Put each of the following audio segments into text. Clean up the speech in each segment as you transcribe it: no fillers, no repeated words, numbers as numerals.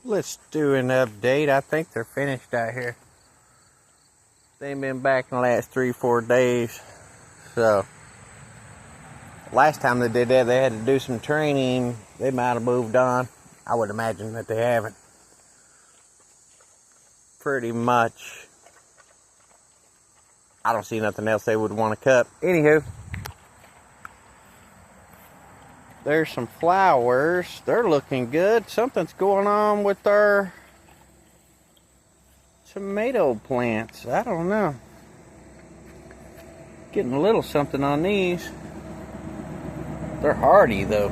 Let's do an update. I think they're finished out here. They've been back in the last 3-4 days. So, last time they did that, they had to do some training. They might have moved on. I would imagine that they haven't. Pretty much. I don't see nothing else they would want to cut. Anywho, there's some flowers. They're looking good. Something's going on with our tomato plants. I don't know. Getting a little something on these. They're hardy though.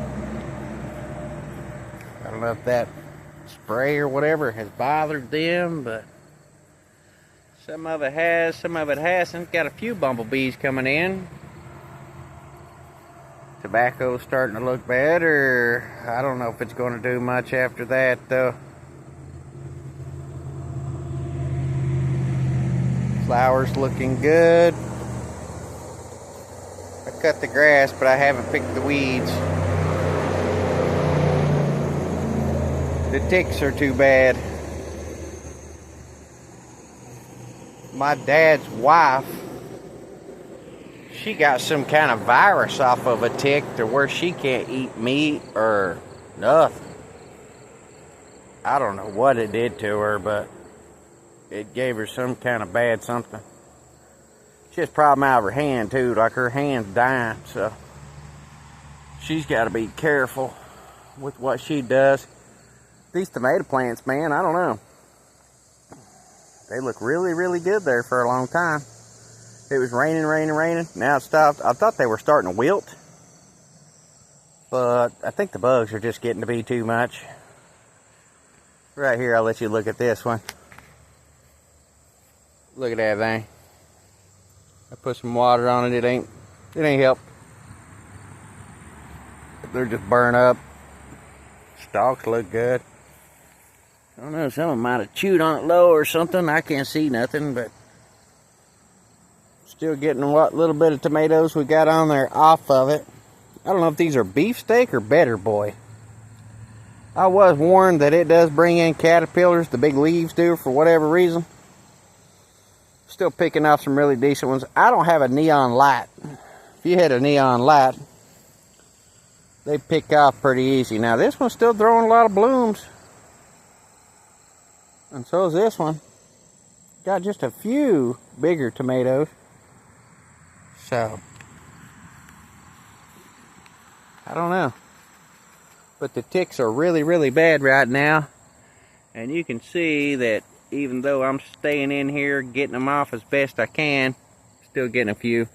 I don't know if that spray or whatever has bothered them, but some of it has, some of it hasn't. Got a few bumblebees coming in. Tobacco's starting to look better. I don't know if it's going to do much after that though. Flowers looking good. I cut the grass, but I haven't picked the weeds. The ticks are too bad. My dad's wife, she got some kind of virus off of a tick to where she can't eat meat or nothing. I don't know what it did to her, but it gave her some kind of bad something. She has a problem out of her hand too, like her hand's dying, so she's got to be careful with what she does. These tomato plants, man, I don't know. They look really, really good there for a long time. It was raining. Now it stopped. I thought they were starting to wilt, but I think the bugs are just getting to be too much. Right here, I'll let you look at this one. Look at that thing. I put some water on it. It ain't help. They're just burnt up. Stalks look good. I don't know, someone might have chewed on it low or something. I can't see nothing, but still getting what little bit of tomatoes we got on there off of it. I don't know if these are beefsteak or better boy. I was warned that it does bring in caterpillars, the big leaves do, for whatever reason. Still picking off some really decent ones. I don't have a neon light. If you had a neon light, they pick off pretty easy. Now this one's still throwing a lot of blooms. And so is this one. Got just a few bigger tomatoes. So, I don't know. But the ticks are really, really bad right now. And you can see that even though I'm staying in here, getting them off as best I can, still getting a few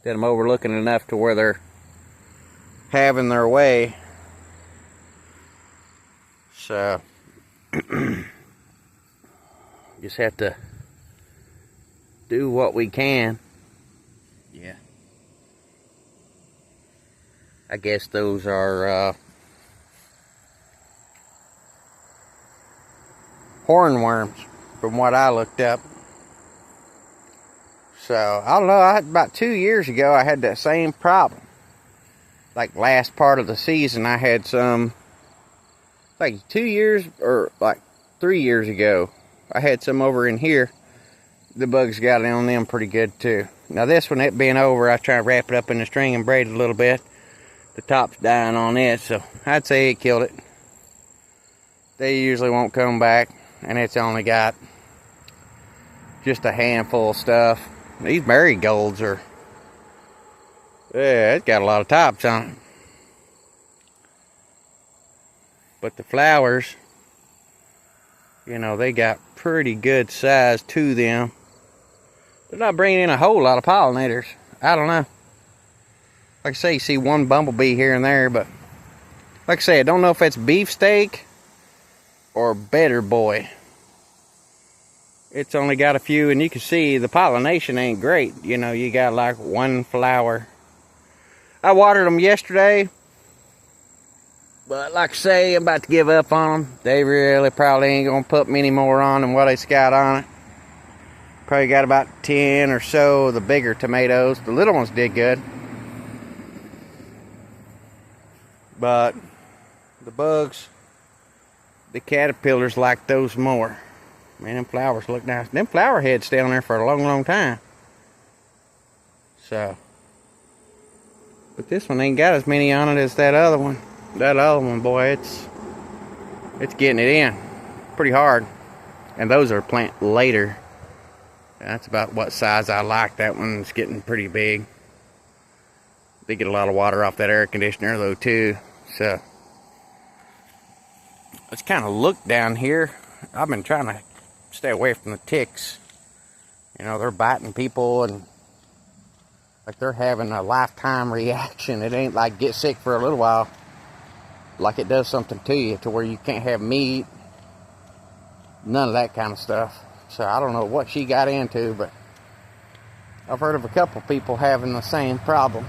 that I'm overlooking enough to where they're having their way. So, just have to do what we can. Yeah. I guess those are hornworms from what I looked up. So, I don't know, about 2 years ago I had that same problem. Like last part of the season I had some, like 2 years or like 3 years ago, I had some over in here. The bugs got on them pretty good too. Now this one, it being over, I try to wrap it up in the string and braid it a little bit. The top's dying on it, so I'd say it killed it. They usually won't come back, and it's only got just a handful of stuff. These marigolds are, yeah, it's got a lot of tops on it. But the flowers, you know, they got pretty good size to them. They're not bringing in a whole lot of pollinators. I don't know. Like I say, you see one bumblebee here and there, but like I say, I don't know if it's beefsteak or better boy. It's only got a few, and you can see the pollination ain't great. You know, you got like one flower. I watered them yesterday, but like I say, I'm about to give up on them. They really probably ain't gonna put many more on than what it's got on it. Probably got about 10 or so of the bigger tomatoes. The little ones did good. But the bugs the caterpillars like those more. Man, them flowers look nice. Them flower heads stay on there for a long, long time. So, but this one ain't got as many on it as that other one. That other one, boy, it's getting it in pretty hard. And those are plant later. That's about what size I like. That one's getting pretty big. They get a lot of water off that air conditioner though too. So let's kind of look down here. I've been trying to stay away from the ticks. You know, they're biting people and like they're having a lifetime reaction. It ain't like get sick for a little while. Like it does something to you to where you can't have meat. None of that kind of stuff. So I don't know what she got into, but I've heard of a couple people having the same problem.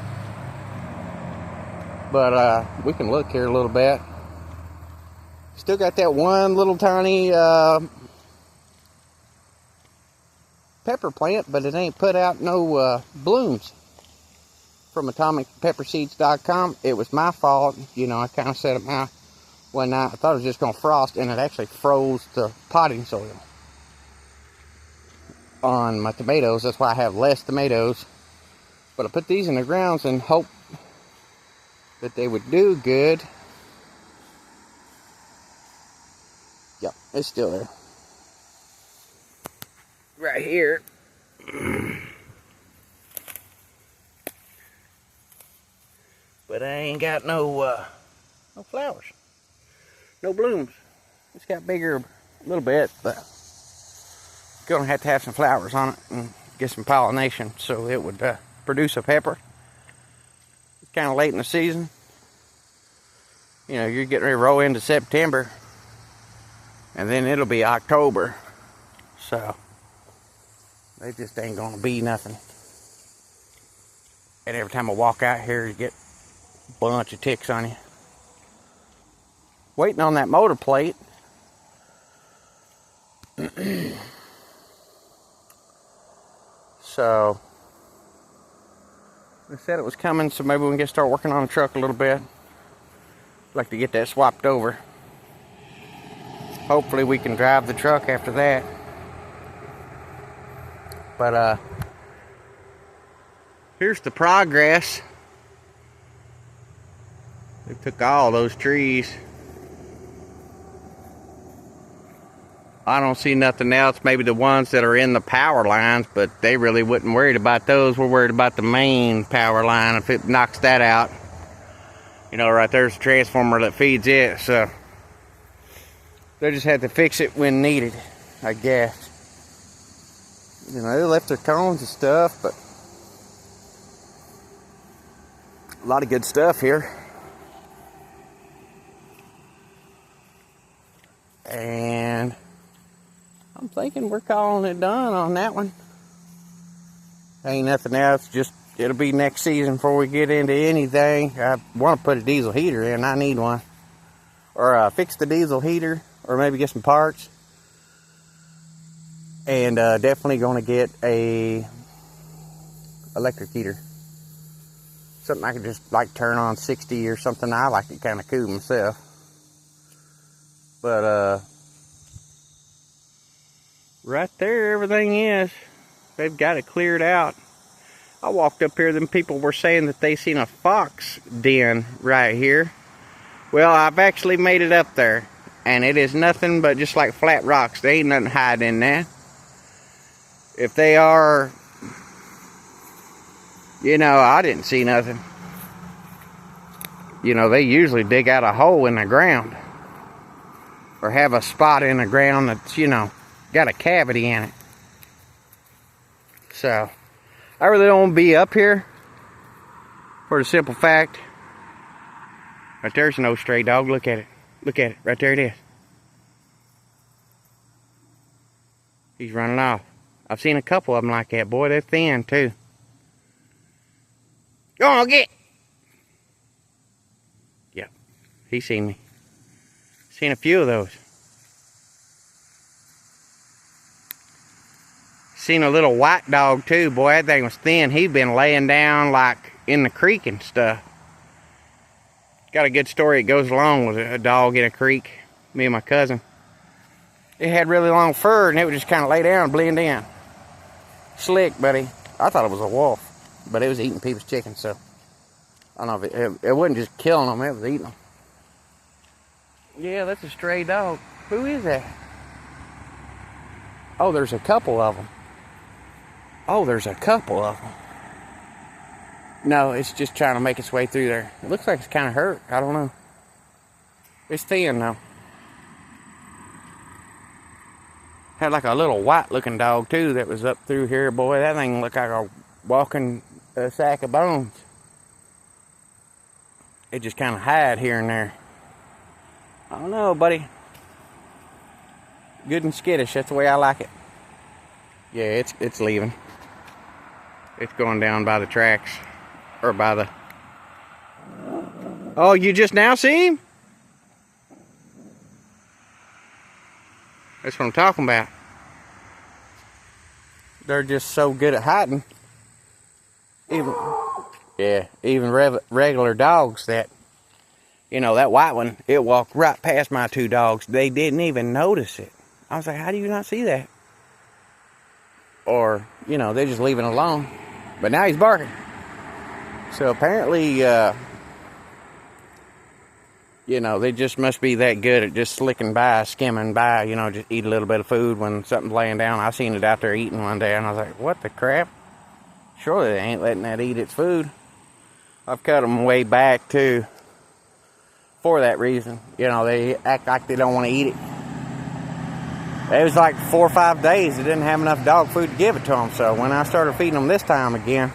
But we can look here a little bit. Still got that one little tiny pepper plant, but it ain't put out no blooms. From AtomicPepperSeeds.com. It was my fault. You know, I kind of set them out one night. I thought it was just going to frost, and it actually froze the potting soil on my tomatoes. That's why I have less tomatoes. But I put these in the grounds and hope that they would do good. Yep, it's still there. Right here. But I ain't got no flowers. No blooms. It's got bigger a little bit, but gonna have to have some flowers on it and get some pollination so it would produce a pepper. It's kind of late in the season. You know, you're getting ready to roll into September, and then it'll be October. So they just ain't gonna be nothing. And every time I walk out here, you get a bunch of ticks on you. Waiting on that motor plate. So they said it was coming, so maybe we can get start working on the truck a little bit. I'd like to get that swapped over. Hopefully we can drive the truck after that. But here's the progress. They took all those trees. I don't see nothing else. Maybe the ones that are in the power lines, but they really wouldn't worried about those. We're worried about the main power line. If it knocks that out, you know, right there's the transformer that feeds it. So they just had to fix it when needed, I guess. You know, they left their cones and stuff, but a lot of good stuff here. And I'm thinking we're calling it done on that one. Ain't nothing else, just it'll be next season before we get into anything. I want to put a diesel heater in, I need one. Or fix the diesel heater, or maybe get some parts. And definitely going to get a electric heater. Something I can just like turn on 60 or something. I like it kind of cool myself. But right there everything is. They've got it cleared out. I walked up here, them people were saying that they seen a fox den right here. Well, I've actually made it up there, and it is nothing but just like flat rocks. There ain't nothing hiding in there. If they are, you know, I didn't see nothing. You know, they usually dig out a hole in the ground, or have a spot in the ground that's, you know, got a cavity in it. So I really don't want to be up here for the simple fact, right there's no stray dog. Look at it. Look at it. Right there it is. He's running off. I've seen a couple of them like that. Boy, they're thin too. Go on, get. Yep. He seen me. Seen a few of those. Seen a little white dog too. Boy, that thing was thin. He'd been laying down like in the creek and stuff. Got a good story that goes along with a dog in a creek. Me and my cousin. It had really long fur, and it would just kind of lay down and blend in. Slick, buddy. I thought it was a wolf, but it was eating people's chickens, so I don't know if it wasn't just killing them, it was eating them. Yeah, that's a stray dog. Who is that? Oh, there's a couple of them. Oh, there's a couple of them. No, it's just trying to make its way through there. It looks like it's kind of hurt. I don't know. It's thin, though. Had like a little white-looking dog, too, that was up through here. Boy, that thing looked like a walking sack of bones. It just kind of hide here and there. I don't know, buddy. Good and skittish. That's the way I like it. Yeah, it's leaving. It's going down by the tracks. Or by the... Oh, you just now see him? That's what I'm talking about. They're just so good at hiding. Even regular dogs that, you know, that white one, it walked right past my two dogs. They didn't even notice it. I was like, how do you not see that? Or, you know, they just leave it alone. But now he's barking. So apparently, you know, they just must be that good at just slicking by, skimming by, you know, just eat a little bit of food when something's laying down. I seen it out there eating one day, and I was like, what the crap? Surely they ain't letting that eat its food. I've cut them way back, too, for that reason. You know, they act like they don't want to eat it. It was like 4 or 5 days. They didn't have enough dog food to give it to them. So when I started feeding them this time again,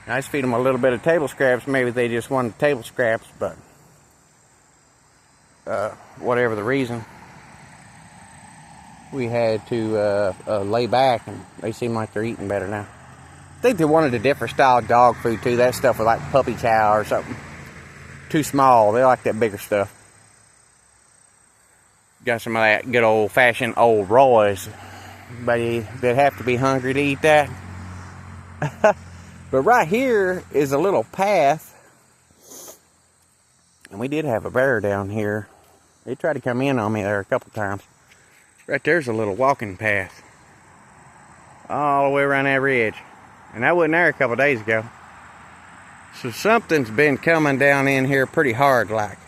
I just feed them a little bit of table scraps. Maybe they just wanted table scraps, but whatever the reason, we had to lay back, and they seem like they're eating better now. I think they wanted a different style of dog food too. That stuff was like puppy chow or something. Too small. They like that bigger stuff. Got some of that good old-fashioned old Roy's. But they'd have to be hungry to eat that. But right here is a little path. And we did have a bear down here. They tried to come in on me there a couple times. Right there's a little walking path. All the way around that ridge. And I wasn't there a couple days ago. So something's been coming down in here pretty hard like.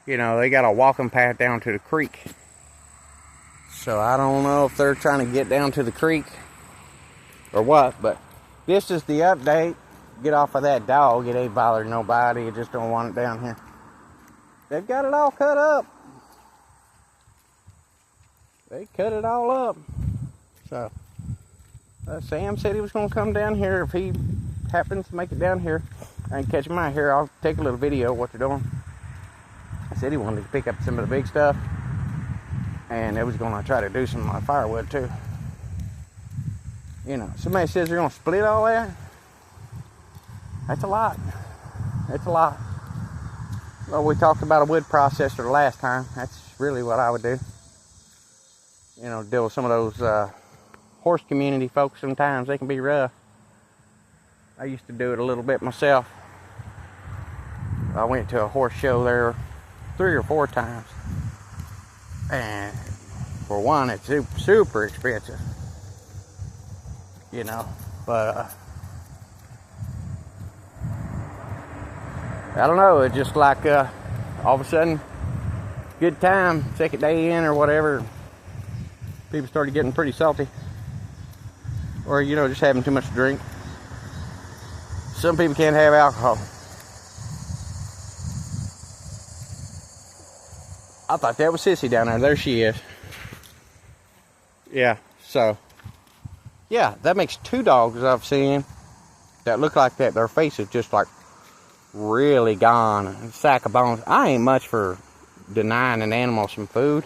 You know, they got a walking path down to the creek. So I don't know if they're trying to get down to the creek or what, but this is the update. Get off of that dog. It ain't bothering nobody. You just don't want it down here. They've got it all cut up. They cut it all up. So Sam said he was going to come down here. If he happens to make it down here, I can catch him out here. I'll take a little video of what they're doing. I said he wanted to pick up some of the big stuff, and they was going to try to do some of my firewood too. You know, somebody says they're going to split all that. That's a lot. It's a lot. Well, we talked about a wood processor the last time. That's really what I would do. You know, deal with some of those horse community folks sometimes. They can be rough. I used to do it a little bit myself. I went to a horse show there 3 or 4 times. And for one, it's super expensive. You know, but I don't know, it's just like all of a sudden, good time, second day in or whatever, people started getting pretty salty. Or, you know, just having too much to drink. Some people can't have alcohol. I thought that was Sissy down there. There she is. Yeah, so. Yeah, that makes 2 dogs I've seen that look like that. Their face is just like really gone. A sack of bones. I ain't much for denying an animal some food.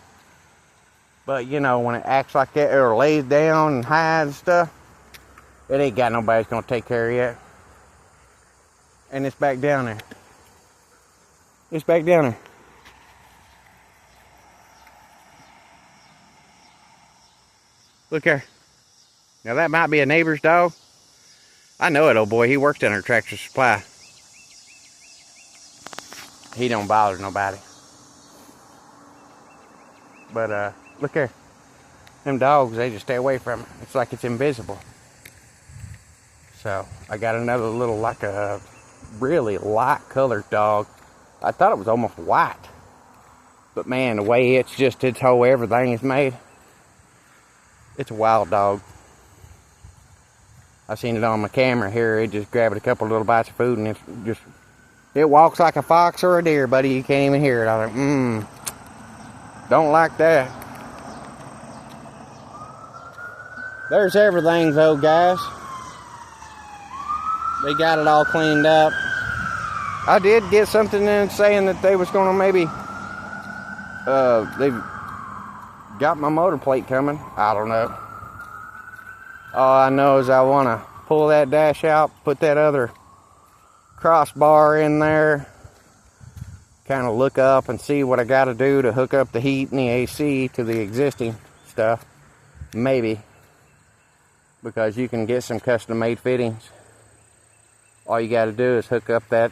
But, you know, when it acts like that or lays down and hides and stuff, it ain't got nobody that's going to take care of it. And it's back down there. It's back down there. Look here. Now that might be a neighbor's dog. I know it, old boy. He works down at Tractor Supply. He don't bother nobody. But look there. Them dogs, they just stay away from it. It's like it's invisible. So I got another little, like a really light colored dog. I thought it was almost white. But man, the way its whole everything is made, it's a wild dog. I seen it on my camera here. It just grabbed a couple little bites of food, and it walks like a fox or a deer, buddy. You can't even hear it. I was like, don't like that. There's everything though, guys. They got it all cleaned up. I did get something in saying that they was gonna maybe, they've got my motor plate coming. I don't know. All I know is I want to pull that dash out, put that other crossbar in there, kind of look up and see what I got to do to hook up the heat and the AC to the existing stuff. Maybe. Because you can get some custom made fittings. All you got to do is hook up that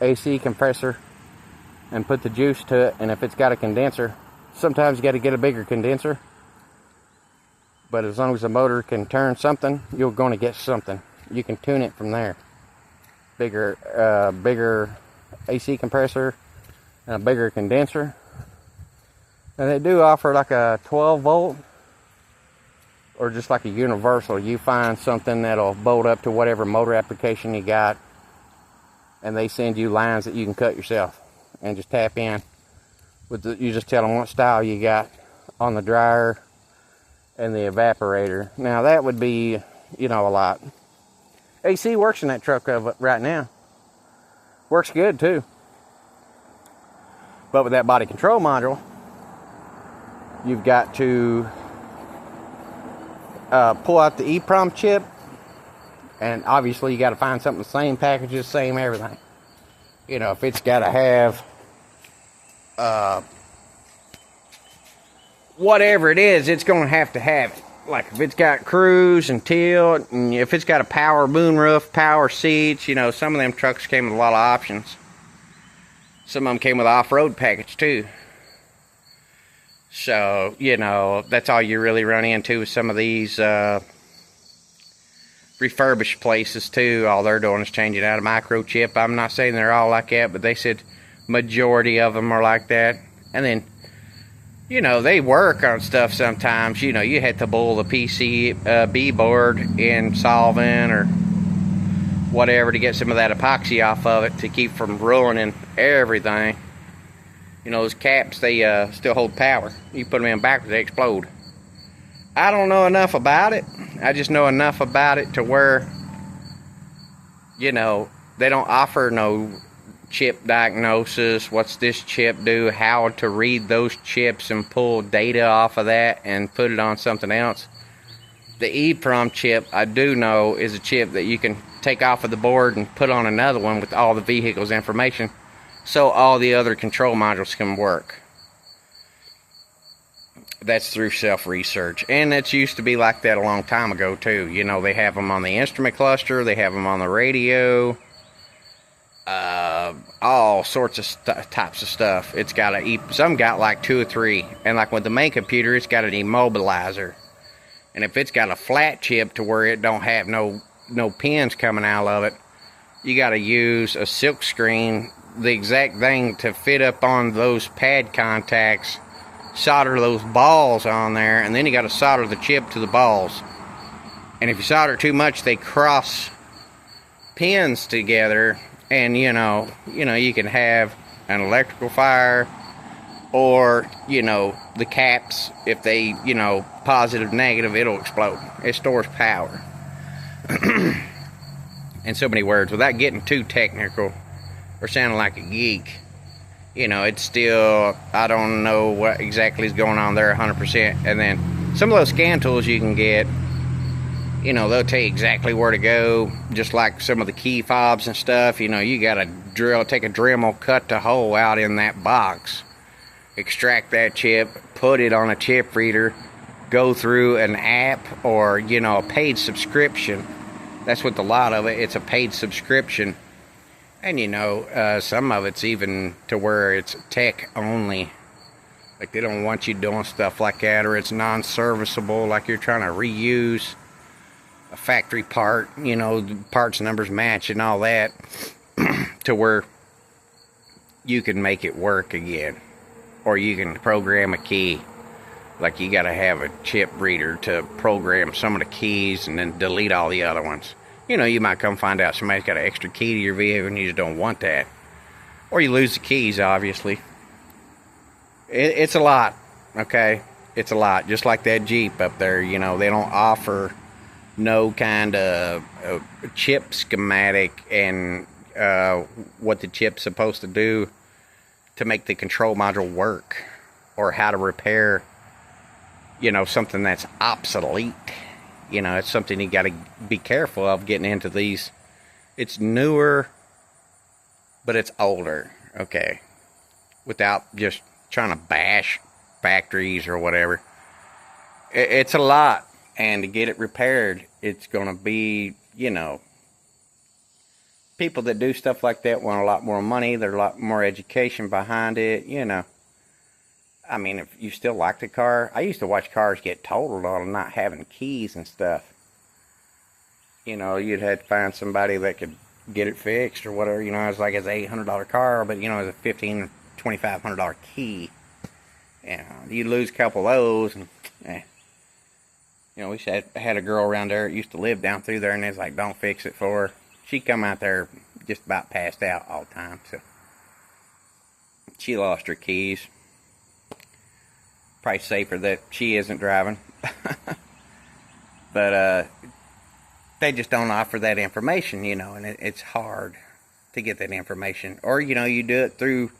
AC compressor and put the juice to it. And if it's got a condenser, sometimes you got to get a bigger condenser. But as long as the motor can turn something, you're going to get something. You can tune it from there. Bigger AC compressor and a bigger condenser. And they do offer like a 12 volt or just like a universal. You find something that'll bolt up to whatever motor application you got, and they send you lines that you can cut yourself and just tap in. You just tell them what style you got on the dryer and the evaporator. Now that would be, a lot. AC works in that truck right now. Works good too. But with that body control module, you've got to pull out the EEPROM chip, and obviously you got to find something the same packages, same everything. If it's got to have whatever it is, it's going to have it. Like if it's got cruise and tilt, and if it's got a power moonroof, power seats, some of them trucks came with a lot of options. Some of them came with off-road package too. So, that's all you really run into with some of these refurbished places too. All they're doing is changing out a microchip. I'm not saying they're all like that, but they said majority of them are like that. And then, they work on stuff sometimes. You have to boil the PCB board in solvent or whatever to get some of that epoxy off of it to keep from ruining everything. Those caps, they still hold power. You put them in backwards, they explode. I don't know enough about it. I just know enough about it to where, they don't offer no chip diagnosis. What's this chip do? How to read those chips and pull data off of that and put it on something else. The EEPROM chip, I do know, is a chip that you can take off of the board and put on another one with all the vehicle's information, so all the other control modules can work. That's through self-research, and it used to be like that a long time ago too. They have them on the instrument cluster, they have them on the radio, all sorts of types of stuff. It's got some got like 2 or 3, and like with the main computer, it's got an immobilizer. And if it's got a flat chip to where it don't have no pins coming out of it, you got to use a silk screen, the exact thing to fit up on those pad contacts, solder those balls on there, and then you got to solder the chip to the balls. And if you solder too much, they cross pins together, and you can have an electrical fire, or the caps, if they positive, negative, it'll explode. It stores power. In so many words, without getting too technical or sounding like a geek, it's still, I don't know what exactly is going on there 100%. And then some of those scan tools you can get, they'll tell you exactly where to go, just like some of the key fobs and stuff. You got to take a Dremel, cut the hole out in that box, extract that chip, put it on a chip reader, go through an app or, a paid subscription. That's what a lot of it, it's a paid subscription. And some of it's even to where it's tech only. Like, they don't want you doing stuff like that, or it's non-serviceable, like you're trying to reuse a factory part, you know, the parts numbers match and all that, to where you can make it work again. Or you can program a key. Like, you gotta have a chip reader to program some of the keys and then delete all the other ones. You know, you might come find out somebody's got an extra key to your vehicle and you just don't want that. Or you lose the keys, obviously. It's a lot, okay? It's a lot. Just like that Jeep up there, you know, they don't offer no kind of chip schematic and what the chip's supposed to do to make the control module work, or how to repair, you know, something that's obsolete. You know, it's something you got to be careful of getting into these. It's newer, but it's older, okay? Without just trying to bash factories or whatever. It's a lot, and to get it repaired, it's going to be, you know, people that do stuff like that want a lot more money. There's a lot more education behind it, you know. I mean, if you still like the car, I used to watch cars get totaled on not having keys and stuff. You know, you'd have to find somebody that could get it fixed or whatever. You know, it's like it's an $800 car, but, you know, it's a $1,500, $2,500 key. You know, you lose a couple of those, and, you know, we had a girl around there that used to live down through there, and it's like, don't fix it for her. She come out there just about passed out all the time, so she lost her keys. Probably safer that she isn't driving. But they just don't offer that information, you know, and it's hard to get that information. Or, you know, you do it through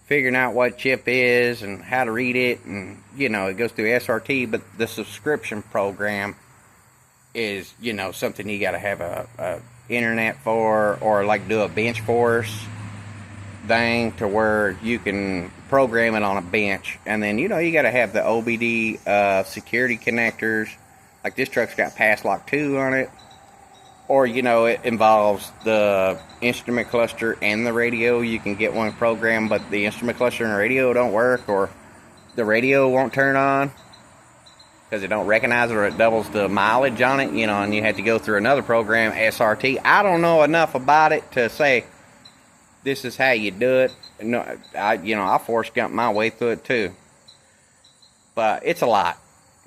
figuring out what chip is and how to read it, and, you know, it goes through SRT, but the subscription program is, you know, something you got to have a internet for, or like do a bench force thing to where you can program it on a bench. And then, you know, you got to have the OBD security connectors. Like, this truck's got pass lock 2 on it. Or, you know, it involves the instrument cluster and the radio. You can get one programmed, but the instrument cluster and the radio don't work, or the radio won't turn on because it don't recognize it, or it doubles the mileage on it, you know, and you have to go through another program, SRT. I don't know enough about it to say this is how you do it. No, I force jump my way through it too. But it's a lot.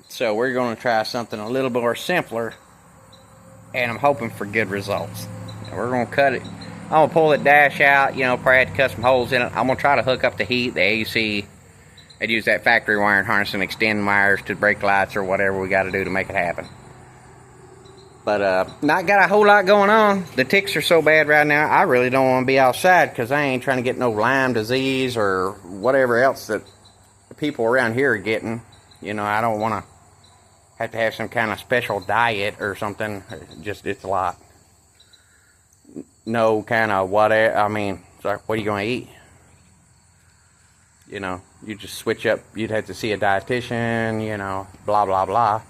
So we're going to try something a little bit more simpler, and I'm hoping for good results. We're going to cut it. I'm going to pull the dash out, you know, probably have to cut some holes in it. I'm going to try to hook up the heat, the AC. I'd use that factory wiring harness and extend wires to brake lights or whatever we got to do to make it happen. But not got a whole lot going on. The ticks are so bad right now, I really don't want to be outside, because I ain't trying to get no Lyme disease or whatever else that the people around here are getting. You know, I don't want to have some kind of special diet or something. It's a lot. No kind of whatever. I mean, it's like, what are you going to eat? You know, you just switch up. You'd have to see a dietitian, you know, blah, blah, blah.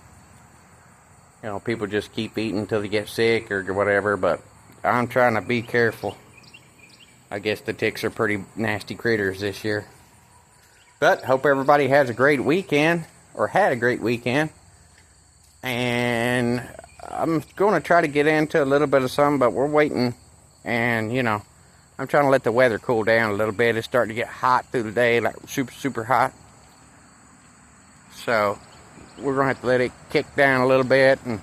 You know, people just keep eating until they get sick or whatever, but I'm trying to be careful. I guess the ticks are pretty nasty critters this year. But hope everybody has a great weekend, or had a great weekend. And I'm going to try to get into a little bit of something, but we're waiting. And, you know, I'm trying to let the weather cool down a little bit. It's starting to get hot through the day, like super, super hot. So we're going to have to let it kick down a little bit. And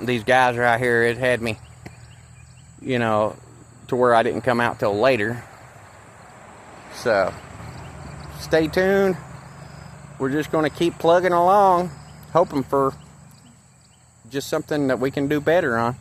these guys right here, it had me, you know, to where I didn't come out till later. So stay tuned. We're just going to keep plugging along, hoping for just something that we can do better on.